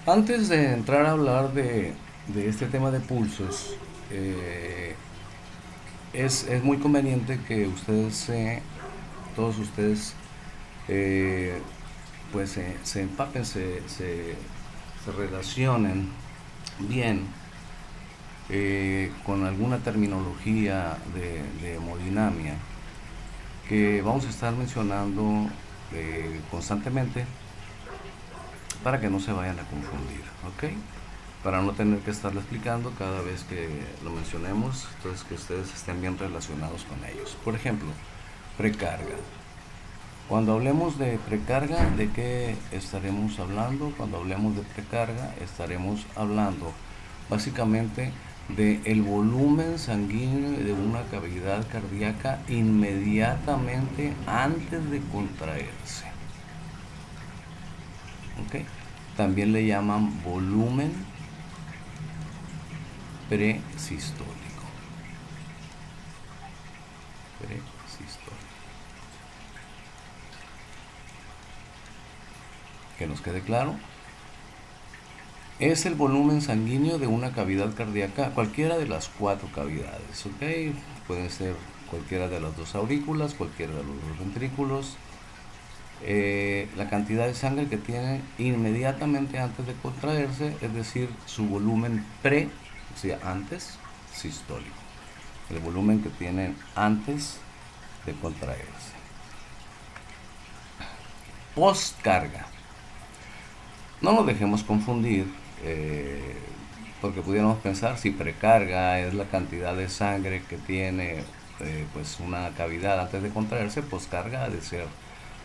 Antes de entrar a hablar de este tema de pulsos, eh, es muy conveniente que todos ustedes, eh, pues se empapen, se relacionen bien con alguna terminología de hemodinamia que vamos a estar mencionando constantemente para que no se vayan a confundir, ¿ok? Para no tener que estarlo explicando cada vez que lo mencionemos, entonces que ustedes estén bien relacionados con ellos. Por ejemplo, precarga. Cuando hablemos de precarga, ¿de qué estaremos hablando? Cuando hablemos de precarga, estaremos hablando básicamente de el volumen sanguíneo de una cavidad cardíaca inmediatamente antes de contraerse. ¿Ok? También le llaman volumen presistólico. Presistólico. Que nos quede claro. Es el volumen sanguíneo de una cavidad cardíaca, cualquiera de las cuatro cavidades, ¿ok? Pueden ser cualquiera de las dos aurículas, cualquiera de los dos ventrículos. La cantidad de sangre que tiene inmediatamente antes de contraerse, es decir, su volumen pre, o sea, antes, sistólico. El volumen que tienen antes de contraerse. Postcarga. No nos dejemos confundir, porque pudiéramos pensar si precarga es la cantidad de sangre que tiene pues una cavidad antes de contraerse, postcarga ha de ser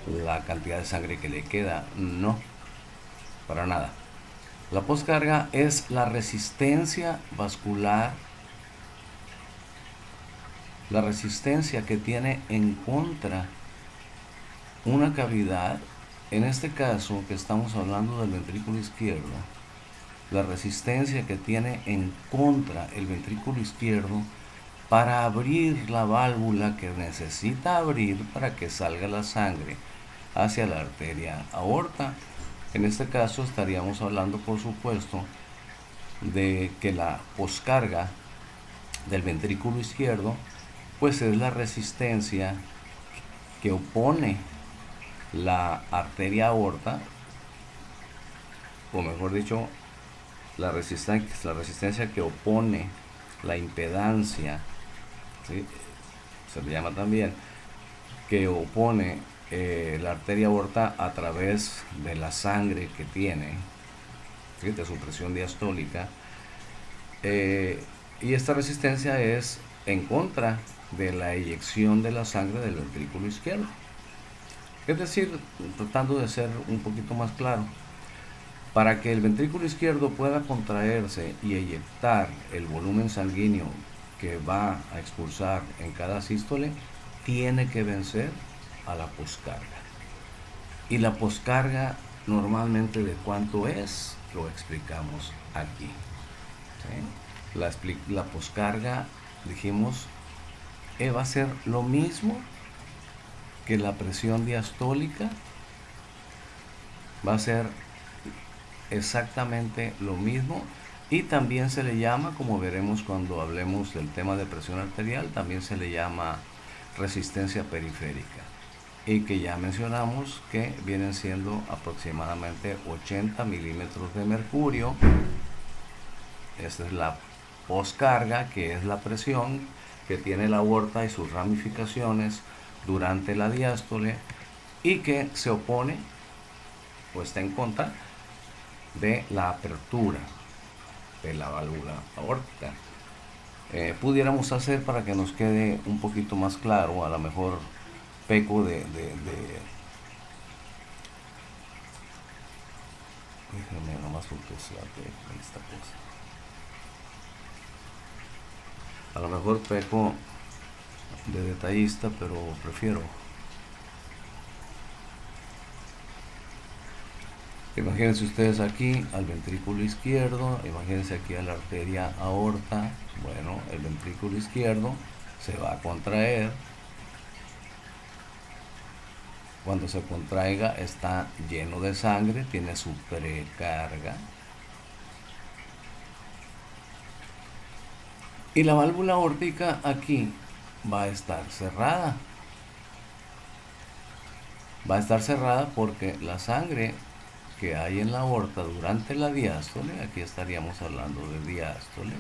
la cantidad de sangre que le queda. No, para nada. La postcarga es la resistencia vascular, la resistencia que tiene en contra una cavidad, en este caso que estamos hablando del ventrículo izquierdo, la resistencia que tiene en contra el ventrículo izquierdo para abrir la válvula que necesita abrir para que salga la sangre hacia la arteria aorta. En este caso estaríamos hablando, por supuesto, de que la poscarga del ventrículo izquierdo pues es la resistencia que opone la arteria aorta, o mejor dicho, la resistencia que opone la impedancia, ¿sí? Se le llama también, que opone la arteria aorta a través de la sangre que tiene, ¿sí? De su presión diastólica. Y esta resistencia es en contra de la eyección de la sangre del ventrículo izquierdo. Es decir, tratando de ser un poquito más claro, para que el ventrículo izquierdo pueda contraerse y eyectar el volumen sanguíneo que va a expulsar en cada sístole, tiene que vencer a la poscarga. Y la poscarga normalmente de cuánto es, lo explicamos aquí. ¿Sí? La poscarga, dijimos, va a ser lo mismo que la presión diastólica, va a ser exactamente lo mismo, y también se le llama, como veremos cuando hablemos del tema de presión arterial, también se le llama resistencia periférica, y que ya mencionamos que vienen siendo aproximadamente 80 milímetros de mercurio. Esta es la poscarga, que es la presión que tiene la aorta y sus ramificaciones durante la diástole, y que se opone o está en contra de la apertura de la válvula aórtica. Pudiéramos hacer, para que nos quede un poquito más claro, a lo mejor peco déjame nomás porque se esta cosa. A lo mejor peco de detallista, pero prefiero. Imagínense ustedes aquí al ventrículo izquierdo, imagínense aquí a la arteria aorta. Bueno, el ventrículo izquierdo se va a contraer. Cuando se contraiga está lleno de sangre, tiene su precarga. Y la válvula aórtica aquí va a estar cerrada. Va a estar cerrada porque la sangre que hay en la aorta durante la diástole, aquí estaríamos hablando de diástole,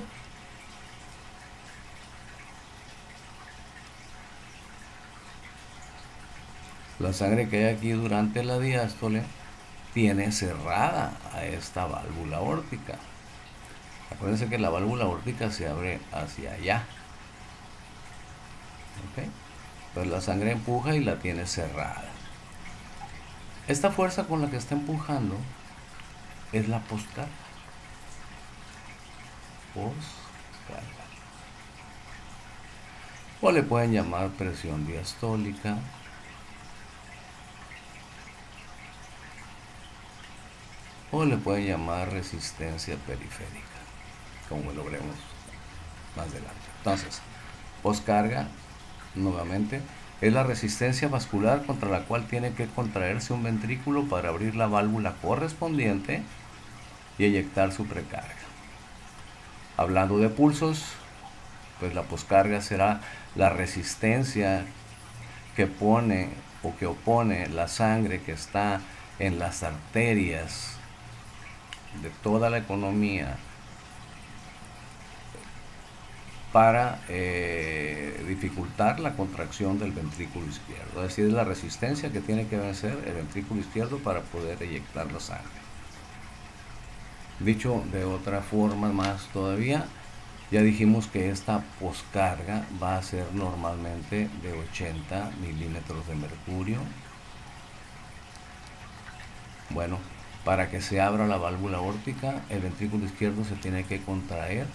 la sangre que hay aquí durante la diástole tiene cerrada a esta válvula aórtica. Acuérdense que la válvula aórtica se abre hacia allá. ¿Ok? Pues la sangre empuja y la tiene cerrada. Esta fuerza con la que está empujando es la poscarga. Poscarga. O le pueden llamar presión diastólica. O le pueden llamar resistencia periférica, como lo veremos más adelante. Entonces, poscarga, nuevamente, es la resistencia vascular contra la cual tiene que contraerse un ventrículo para abrir la válvula correspondiente y eyectar su precarga. Hablando de pulsos, pues la poscarga será la resistencia que pone o que opone la sangre que está en las arterias de toda la economía para dificultar la contracción del ventrículo izquierdo. Es decir, es la resistencia que tiene que vencer el ventrículo izquierdo para poder eyectar la sangre. Dicho de otra forma más todavía, ya dijimos que esta poscarga va a ser normalmente de 80 milímetros de mercurio. Bueno, para que se abra la válvula aórtica, el ventrículo izquierdo se tiene que contraer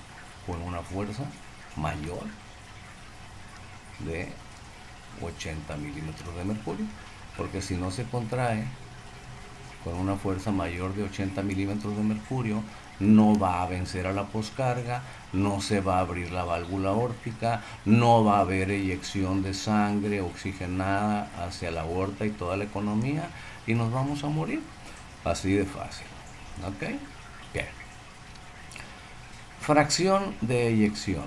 con una fuerza mayor de 80 milímetros de mercurio, porque si no se contrae con una fuerza mayor de 80 milímetros de mercurio, no va a vencer a la poscarga, no se va a abrir la válvula aórtica, no va a haber eyección de sangre oxigenada hacia la aorta y toda la economía, y nos vamos a morir. Así de fácil. ¿Ok? Bien. Fracción de eyección.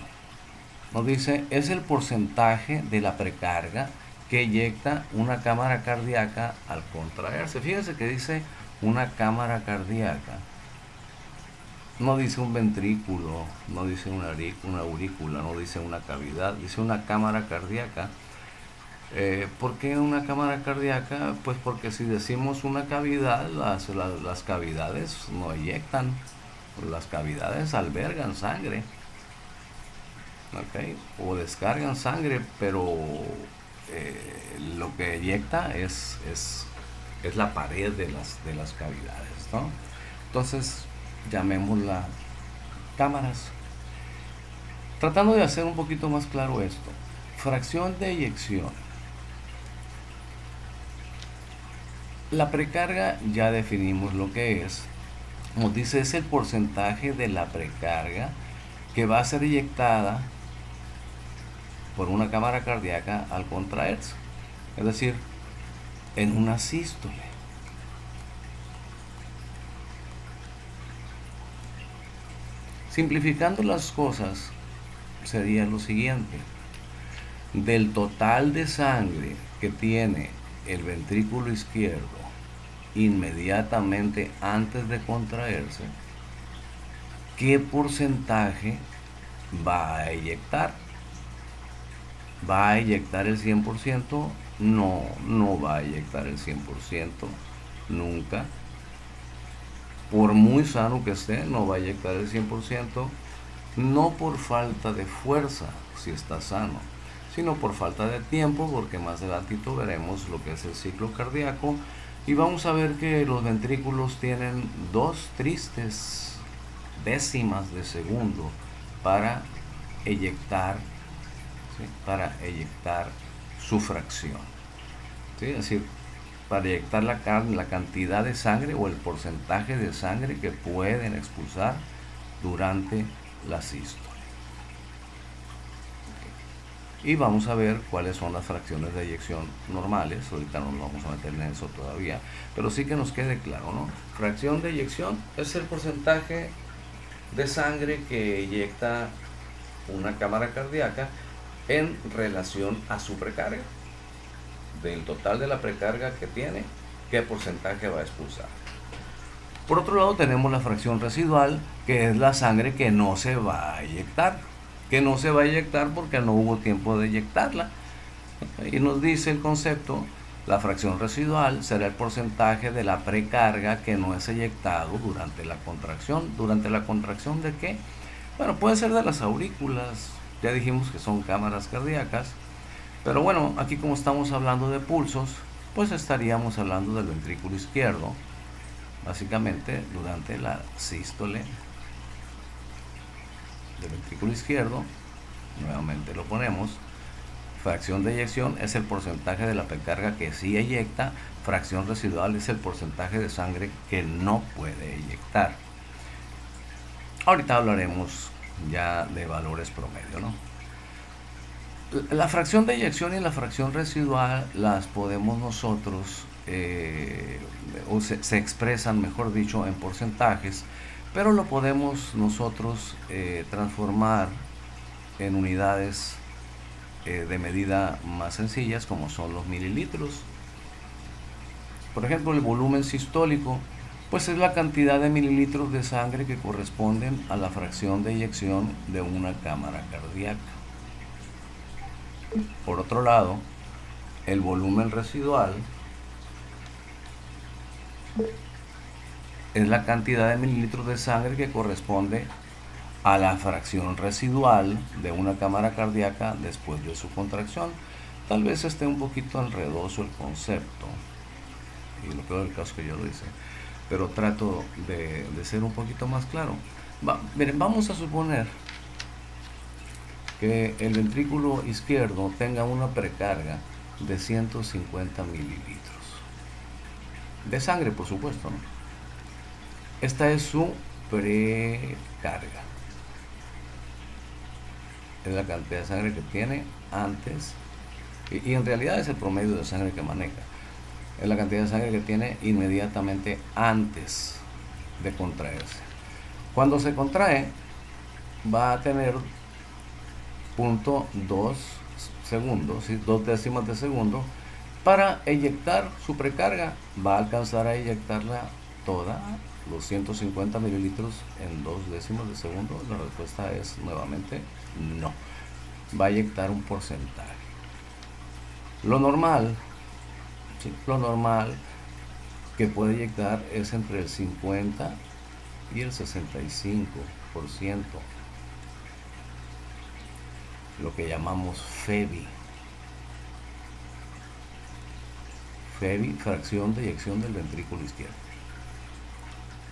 Nos dice, es el porcentaje de la precarga que eyecta una cámara cardíaca al contraerse. Fíjense que dice una cámara cardíaca. No dice un ventrículo, no dice una aurícula, no dice una cavidad, dice una cámara cardíaca. ¿Por qué una cámara cardíaca? Pues porque si decimos una cavidad, las cavidades no eyectan, las cavidades albergan sangre, ¿okay? O descargan sangre, pero lo que eyecta es la pared de las cavidades, ¿no? Entonces, llamémosla cámaras. Tratando de hacer un poquito más claro esto, fracción de eyección. La precarga ya definimos lo que es. Nos dice es el porcentaje de la precarga que va a ser eyectada por una cámara cardíaca al contraerse. Es decir, en una sístole. Simplificando las cosas, sería lo siguiente. Del total de sangre que tiene el ventrículo izquierdo inmediatamente antes de contraerse, ¿qué porcentaje va a eyectar? ¿Va a eyectar el 100%? No, no va a eyectar el 100%, nunca. Por muy sano que esté, no va a eyectar el 100%, no por falta de fuerza, si está sano, sino por falta de tiempo, porque más adelantito veremos lo que es el ciclo cardíaco y vamos a ver que los ventrículos tienen 2 tristes décimas de segundo para eyectar, ¿sí? Para eyectar su fracción, ¿sí? Es decir, para eyectar la cantidad de sangre o el porcentaje de sangre que pueden expulsar durante la sístole. Y vamos a ver cuáles son las fracciones de eyección normales. Ahorita no nos vamos a meter en eso todavía, pero sí que nos quede claro, ¿no? Fracción de eyección es el porcentaje de sangre que eyecta una cámara cardíaca en relación a su precarga. Del total de la precarga que tiene, ¿qué porcentaje va a expulsar? Por otro lado tenemos la fracción residual, que es la sangre que no se va a eyectar. Que no se va a eyectar porque no hubo tiempo de eyectarla. Y nos dice el concepto, la fracción residual será el porcentaje de la precarga que no es eyectado durante la contracción. ¿Durante la contracción de qué? Bueno, puede ser de las aurículas, ya dijimos que son cámaras cardíacas, pero bueno, aquí como estamos hablando de pulsos, pues estaríamos hablando del ventrículo izquierdo, básicamente durante la sístole del ventrículo izquierdo. Nuevamente lo ponemos. Fracción de eyección es el porcentaje de la precarga que sí eyecta. Fracción residual es el porcentaje de sangre que no puede eyectar. Ahorita hablaremos ya de valores promedio, ¿no? La fracción de eyección y la fracción residual las podemos nosotros, o se expresan, mejor dicho, en porcentajes, pero lo podemos nosotros transformar en unidades de medida más sencillas, como son los mililitros. Por ejemplo, el volumen sistólico, pues es la cantidad de mililitros de sangre que corresponden a la fracción de eyección de una cámara cardíaca. Por otro lado, el volumen residual es la cantidad de mililitros de sangre que corresponde a la fracción residual de una cámara cardíaca después de su contracción. Tal vez esté un poquito enredoso el concepto, y lo peor del caso que yo lo hice, pero trato de ser un poquito más claro. Miren, vamos a suponer que el ventrículo izquierdo tenga una precarga de 150 mililitros de sangre, por supuesto, ¿no? Esta es su precarga, es la cantidad de sangre que tiene antes, y en realidad es el promedio de sangre que maneja. Es la cantidad de sangre que tiene inmediatamente antes de contraerse. Cuando se contrae, va a tener 0.2 segundos, ¿sí? 2 décimas de segundo para eyectar su precarga. Va a alcanzar a eyectarla toda, los 150 mililitros, en 2 décimos de segundo. La respuesta es nuevamente no. Va a eyectar un porcentaje. Lo normal, ¿sí? Lo normal que puede eyectar es entre el 50 y el 65%, lo que llamamos FEBI. FEBI, fracción de eyección del ventrículo izquierdo.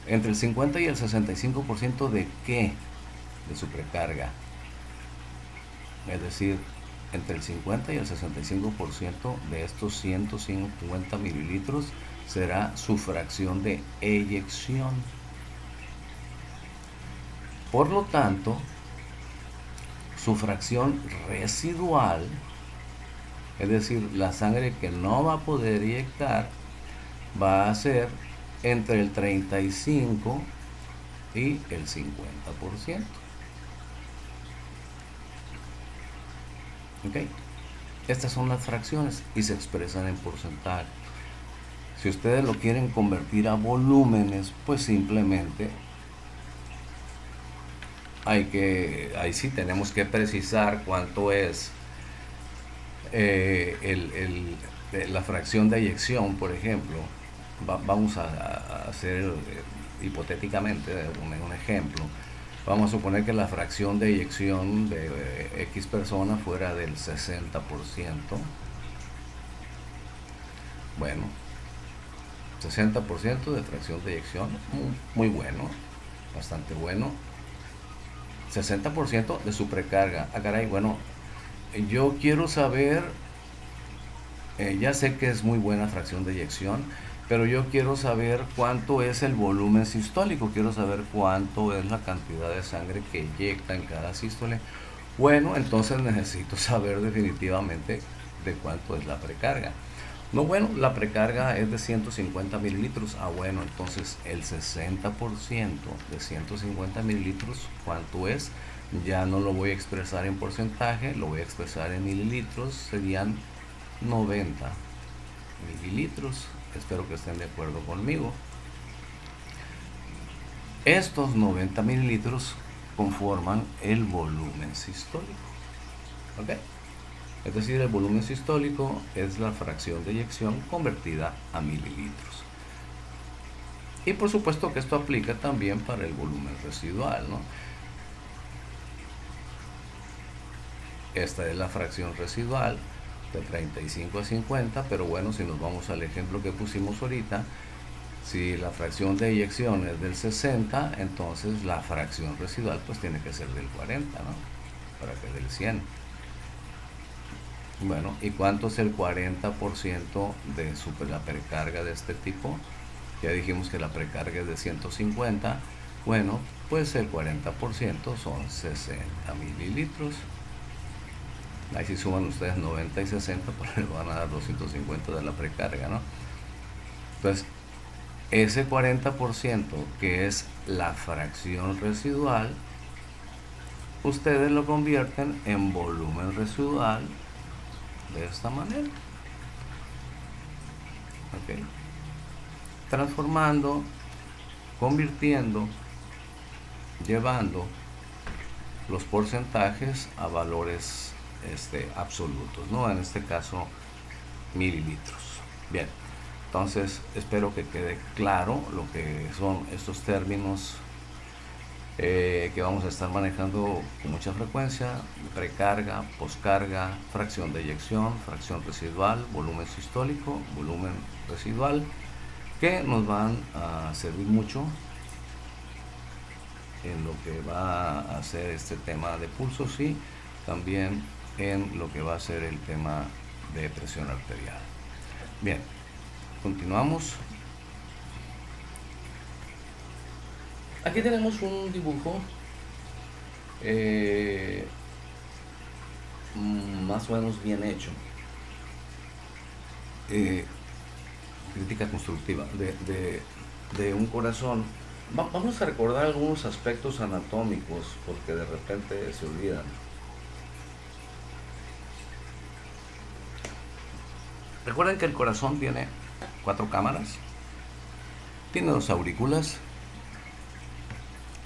Entre el 50 y el 65% de ¿qué? De su precarga. Es decir, entre el 50 y el 65% de estos 150 mililitros será su fracción de eyección. Por lo tanto, su fracción residual, es decir, la sangre que no va a poder eyectar, va a ser entre el 35 y el 50%. ¿Ok? Estas son las fracciones y se expresan en porcentaje. Si ustedes lo quieren convertir a volúmenes, pues simplemente ahí sí tenemos que precisar cuánto es la fracción de eyección, por ejemplo. Vamos a hacer hipotéticamente un ejemplo. Vamos a suponer que la fracción de eyección de X persona fuera del 60%. Bueno, 60% de fracción de eyección, muy bueno, bastante bueno. 60% de su precarga. Ah, caray, bueno, yo quiero saber, ya sé que es muy buena fracción de eyección, pero yo quiero saber cuánto es el volumen sistólico, quiero saber cuánto es la cantidad de sangre que eyecta en cada sístole. Bueno, entonces necesito saber definitivamente de cuánto es la precarga. No, bueno, la precarga es de 150 mililitros. Ah, bueno, entonces el 60% de 150 mililitros, ¿cuánto es? Ya no lo voy a expresar en porcentaje, lo voy a expresar en mililitros, serían 90 mililitros. Espero que estén de acuerdo conmigo. Estos 90 mililitros conforman el volumen sistólico. ¿Ok? Es decir, el volumen sistólico es la fracción de eyección convertida a mililitros. Y por supuesto que esto aplica también para el volumen residual, ¿no? Esta es la fracción residual de 35 a 50, pero bueno, si nos vamos al ejemplo que pusimos ahorita, si la fracción de eyección es del 60, entonces la fracción residual pues tiene que ser del 40, ¿no? Para que del 100. Bueno, ¿y cuánto es el 40% de la precarga de este tipo? Ya dijimos que la precarga es de 150. Bueno, pues el 40% son 60 mililitros. Ahí si suman ustedes 90 y 60, pues le van a dar 250 de la precarga, ¿no? Entonces, ese 40% que es la fracción residual, ustedes lo convierten en volumen residual de esta manera. ¿Ok? Transformando, convirtiendo, llevando los porcentajes a valores absolutos, ¿no? En este caso, mililitros. Bien, entonces espero que quede claro lo que son estos términos que vamos a estar manejando con mucha frecuencia: precarga, poscarga, fracción de eyección, fracción residual, volumen sistólico, volumen residual, que nos van a servir mucho en lo que va a ser este tema de pulsos y también en lo que va a ser el tema de presión arterial. Bien, continuamos. Aquí tenemos un dibujo más o menos bien hecho. Crítica constructiva de un corazón. Vamos a recordar algunos aspectos anatómicos porque de repente se olvidan. Recuerden que el corazón tiene 4 cámaras, tiene 2 aurículas,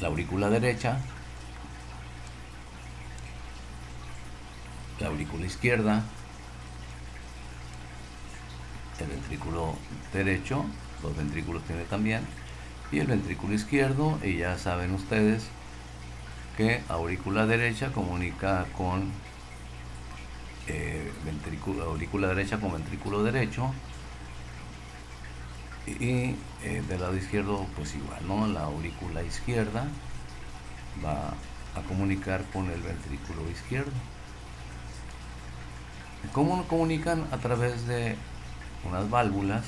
la aurícula derecha, la aurícula izquierda, el ventrículo derecho, 2 ventrículos tiene también, y el ventrículo izquierdo, y ya saben ustedes que aurícula derecha comunica con aurícula derecha con ventrículo derecho, y del lado izquierdo pues igual, ¿no? La aurícula izquierda va a comunicar con el ventrículo izquierdo. ¿Cómo comunican? A través de unas válvulas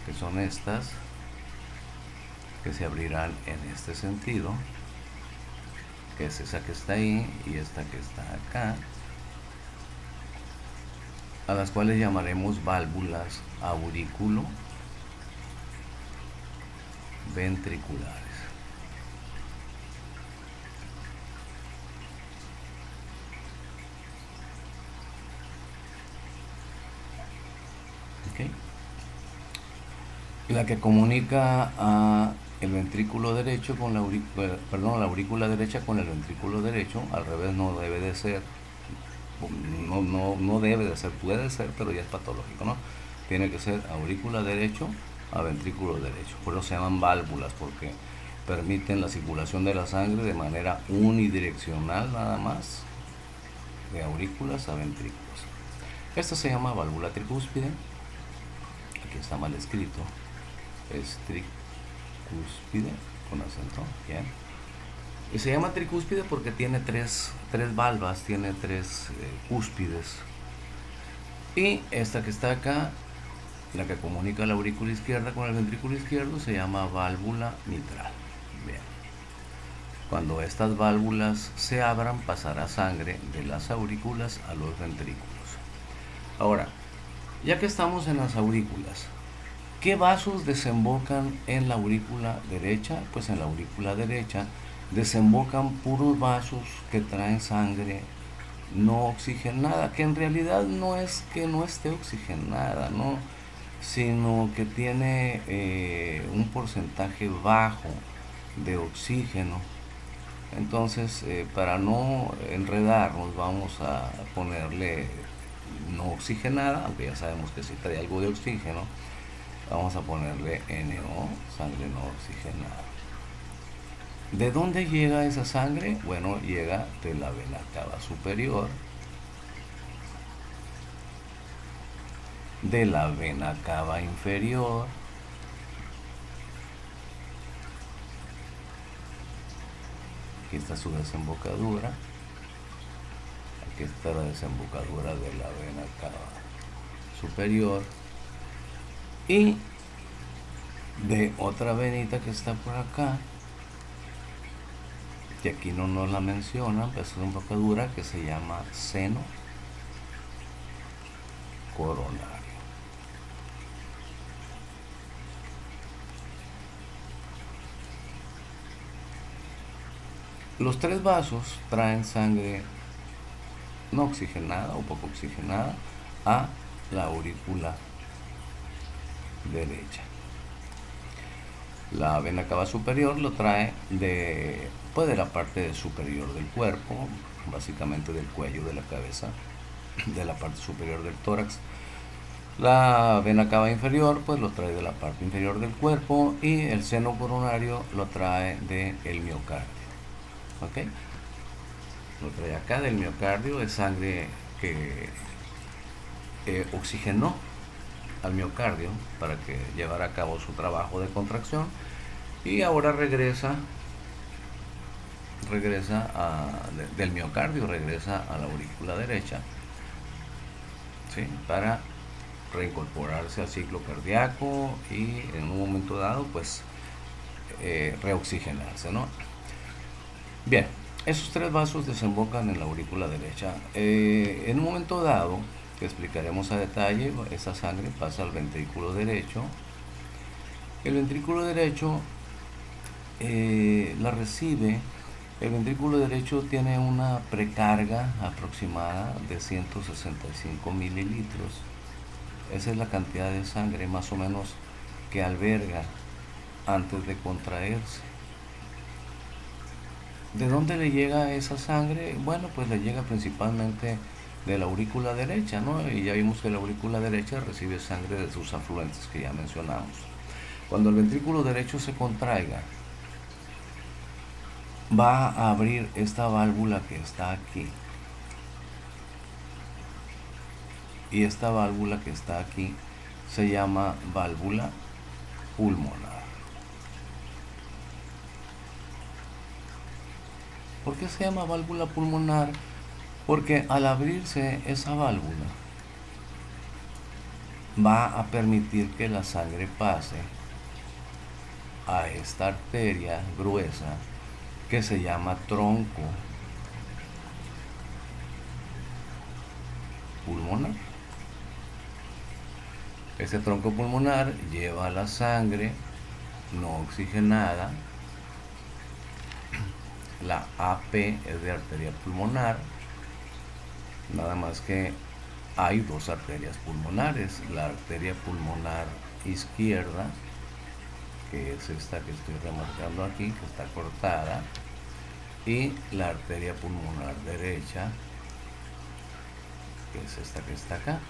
que son estas, que se abrirán en este sentido, que es esa que está ahí y esta que está acá, a las cuales llamaremos válvulas aurículo ventriculares. ¿Okay? La que comunica a el ventrículo derecho con la aurícula derecha con el ventrículo derecho, al revés no debe de ser, no debe de ser, puede ser, pero ya es patológico, ¿no? Tiene que ser aurícula derecho a ventrículo derecho. Por eso se llaman válvulas, porque permiten la circulación de la sangre de manera unidireccional nada más, de aurículas a ventrículos. Esta se llama válvula tricúspide. Aquí está mal escrito, es tricúspide con acento, bien. Y se llama tricúspide porque tiene tres valvas, tiene 3 cúspides. Y esta que está acá, la que comunica la aurícula izquierda con el ventrículo izquierdo, se llama válvula mitral. Bien. Cuando estas válvulas se abran, pasará sangre de las aurículas a los ventrículos. Ahora, ya que estamos en las aurículas, ¿qué vasos desembocan en la aurícula derecha? Pues en la aurícula derecha desembocan puros vasos que traen sangre no oxigenada, que en realidad no es que no esté oxigenada, ¿no? Sino que tiene un porcentaje bajo de oxígeno. Entonces, para no enredarnos, vamos a ponerle no oxigenada, aunque ya sabemos que sí trae algo de oxígeno. Vamos a ponerle NO, sangre no oxigenada. ¿De dónde llega esa sangre? Bueno, llega de la vena cava superior, de la vena cava inferior, aquí está su desembocadura, aquí está la desembocadura de la vena cava superior, y de otra venita que está por acá, que aquí no nos la mencionan, pero es una desembocadura que se llama seno coronario. Los tres vasos traen sangre no oxigenada o poco oxigenada a la aurícula derecha. La vena cava superior lo trae de la parte superior del cuerpo, básicamente del cuello, de la cabeza, de la parte superior del tórax. La vena cava inferior pues lo trae de la parte inferior del cuerpo, y el seno coronario lo trae del miocardio. ¿Ok? Lo trae acá del miocardio, es sangre que oxigenó al miocardio para que llevara a cabo su trabajo de contracción, y ahora regresa del miocardio, regresa a la aurícula derecha, ¿sí? Para reincorporarse al ciclo cardíaco y en un momento dado pues reoxigenarse, ¿no? Bien, esos tres vasos desembocan en la aurícula derecha. En un momento dado, que explicaremos a detalle, esa sangre pasa al ventrículo derecho. El ventrículo derecho la recibe. El ventrículo derecho tiene una precarga aproximada de 165 mililitros. Esa es la cantidad de sangre más o menos que alberga antes de contraerse. ¿De dónde le llega esa sangre? Bueno, pues le llega principalmente de la aurícula derecha, ¿no? Y ya vimos que la aurícula derecha recibe sangre de sus afluentes que ya mencionamos. Cuando el ventrículo derecho se contraiga, va a abrir esta válvula que está aquí. Y esta válvula que está aquí se llama válvula pulmonar. ¿Por qué se llama válvula pulmonar? Porque al abrirse esa válvula va a permitir que la sangre pase a esta arteria gruesa que se llama tronco pulmonar. Ese tronco pulmonar lleva la sangre no oxigenada. La AP es de arteria pulmonar, nada más que hay dos arterias pulmonares: la arteria pulmonar izquierda, que es esta que estoy remarcando aquí, que está cortada, y la arteria pulmonar derecha, que es esta que está acá.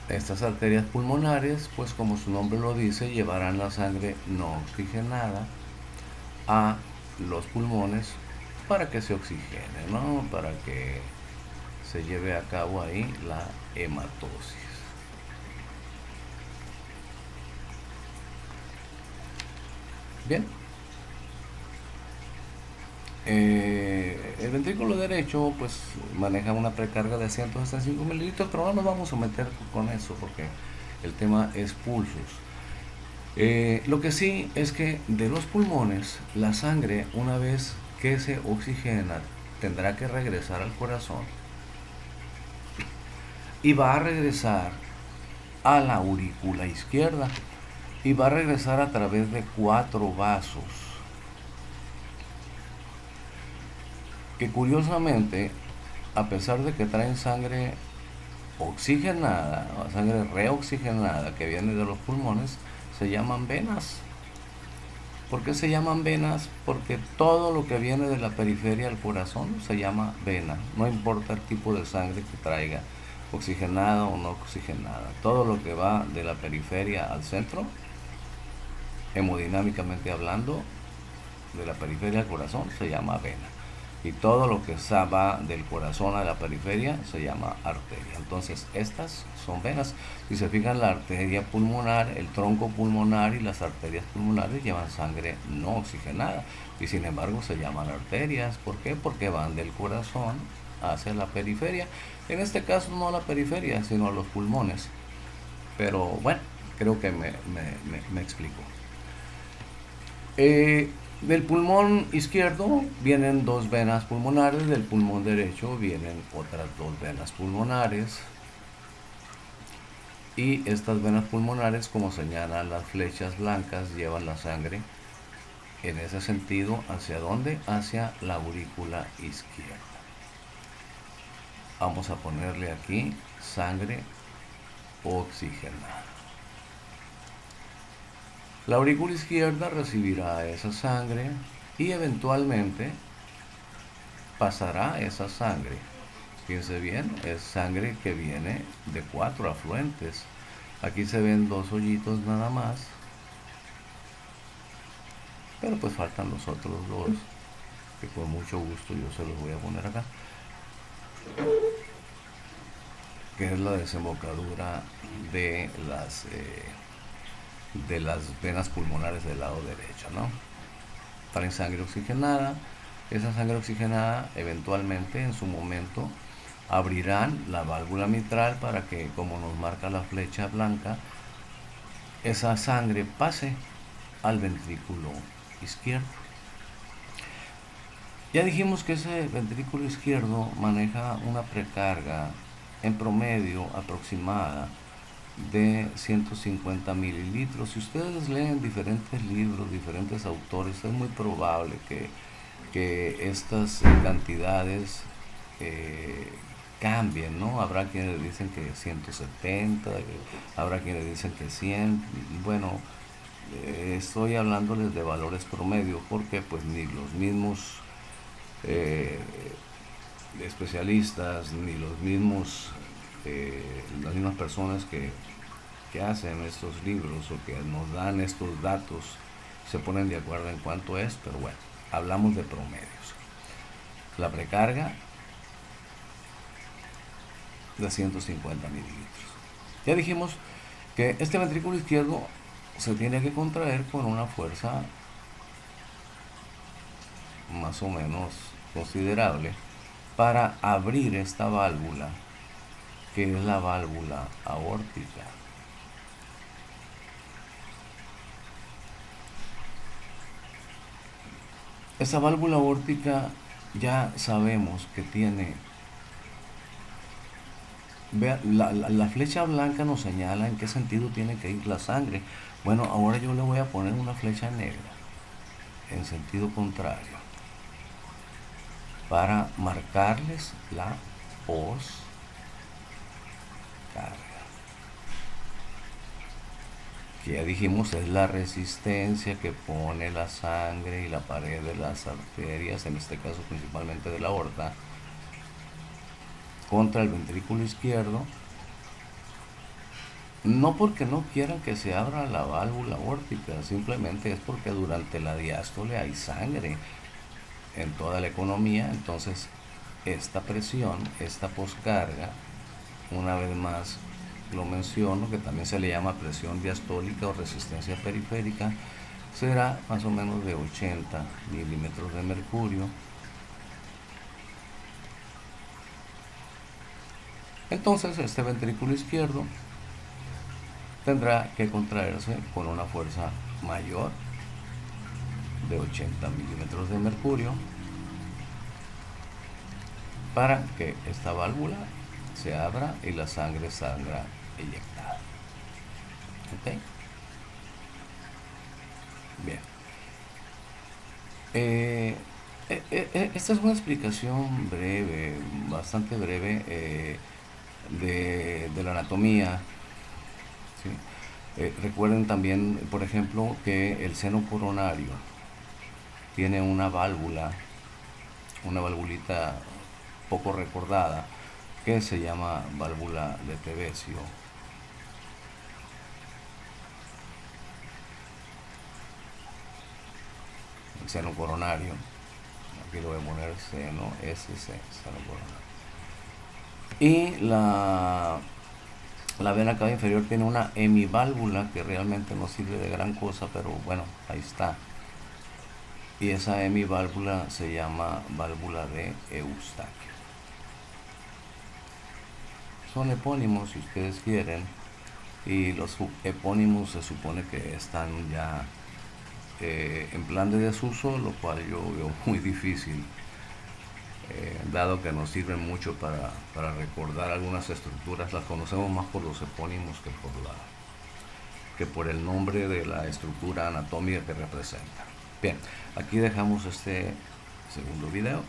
Estas arterias pulmonares, pues como su nombre lo dice, llevarán la sangre no oxigenada a los pulmones para que se oxigene, ¿no? Para que se lleve a cabo ahí la hematosis. Bien. El ventrículo derecho pues maneja una precarga de 165 mililitros, pero no nos vamos a meter con eso porque el tema es pulsos. Lo que sí es que de los pulmones la sangre, una vez que se oxigena, tendrá que regresar al corazón y va a regresar a la aurícula izquierda, y va a regresar a través de 4 vasos. que curiosamente, a pesar de que traen sangre oxigenada, o sangre reoxigenada que viene de los pulmones, se llaman venas. ¿Por qué se llaman venas? Porque todo lo que viene de la periferia al corazón se llama vena, no importa el tipo de sangre que traiga, oxigenada o no oxigenada. Todo lo que va de la periferia al centro, hemodinámicamente hablando, de la periferia al corazón se llama vena. Y todo lo que va del corazón a la periferia se llama arteria. Entonces estas son venas. Si se fijan, la arteria pulmonar, el tronco pulmonar y las arterias pulmonares llevan sangre no oxigenada y sin embargo se llaman arterias. ¿Por qué? Porque van del corazón hacia la periferia. En este caso no a la periferia, sino a los pulmones. Pero bueno, creo que me explico. Del pulmón izquierdo vienen dos venas pulmonares, del pulmón derecho vienen otras dos venas pulmonares. Y estas venas pulmonares, como señalan las flechas blancas, llevan la sangre en ese sentido. ¿Hacia dónde? Hacia la aurícula izquierda. Vamos a ponerle aquí sangre oxigenada. La aurícula izquierda recibirá esa sangre y eventualmente pasará esa sangre. Fíjense bien, es sangre que viene de 4 afluentes. Aquí se ven 2 hoyitos nada más, pero pues faltan los otros 2, que con mucho gusto yo se los voy a poner acá, que es la desembocadura de las venas pulmonares del lado derecho, ¿no? Traen sangre oxigenada. Esa sangre oxigenada eventualmente en su momento abrirán la válvula mitral para que, como nos marca la flecha blanca, esa sangre pase al ventrículo izquierdo. Ya dijimos que ese ventrículo izquierdo maneja una precarga en promedio aproximada de 150 mililitros. Si ustedes leen diferentes libros, diferentes autores, es muy probable que estas cantidades cambien, ¿no? Habrá quienes dicen que 170, habrá quienes dicen que 100. Bueno, estoy hablándoles de valores promedio porque pues ni los mismos especialistas ni las mismas personas que hacen estos libros o que nos dan estos datos se ponen de acuerdo en cuánto es, pero bueno, hablamos de promedios. La precarga de 150 mililitros. Ya dijimos que este ventrículo izquierdo se tiene que contraer con una fuerza más o menos considerable para abrir esta válvula, que es la válvula aórtica. Esta válvula aórtica ya sabemos que tiene, vea, la flecha blanca nos señala en qué sentido tiene que ir la sangre. Bueno, ahora yo le voy a poner una flecha negra en sentido contrario para marcarles la poscarga, que ya dijimos es la resistencia que pone la sangre y la pared de las arterias, en este caso principalmente de la aorta, contra el ventrículo izquierdo. No porque no quieran que se abra la válvula aórtica, simplemente es porque durante la diástole hay sangre en toda la economía. Entonces esta presión, esta poscarga, una vez más lo menciono, que también se le llama presión diastólica o resistencia periférica, será más o menos de 80 milímetros de mercurio. Entonces este ventrículo izquierdo tendrá que contraerse con una fuerza mayor de 80 milímetros de mercurio para que esta válvula se abra y la sangre salga eyectada. ¿Ok? Bien. Esta es una explicación breve, bastante breve, de la anatomía. ¿Sí? Recuerden también, por ejemplo, que el seno coronario tiene una valvulita poco recordada, que se llama válvula de Tevesio. El seno coronario, aquí lo voy a poner seno, seno coronario. Y la vena cava inferior tiene una hemiválvula que realmente no sirve de gran cosa, pero bueno, ahí está. Y esa hemiválvula se llama válvula de Eustaquio. Son epónimos si ustedes quieren, y los epónimos se supone que están ya en plan de desuso, lo cual yo veo muy difícil, dado que nos sirven mucho para recordar algunas estructuras. Las conocemos más por los epónimos que por el nombre de la estructura anatómica que representa. Bien, aquí dejamos este segundo video.